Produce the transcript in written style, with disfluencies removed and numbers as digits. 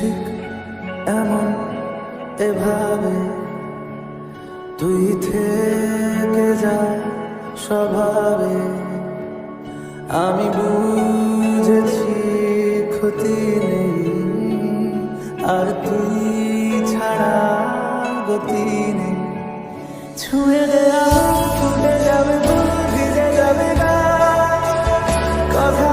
ঠিক এমন এভাবে তুই থেকে যা স্বভাবে। আমি বুঝেছি ক্ষতি নেই, আর তুই ছাড়া গতি নেই। ছুঁয়ে দেয়া ফুটে যাবে, ফুল ভিজে যাবে না, কথা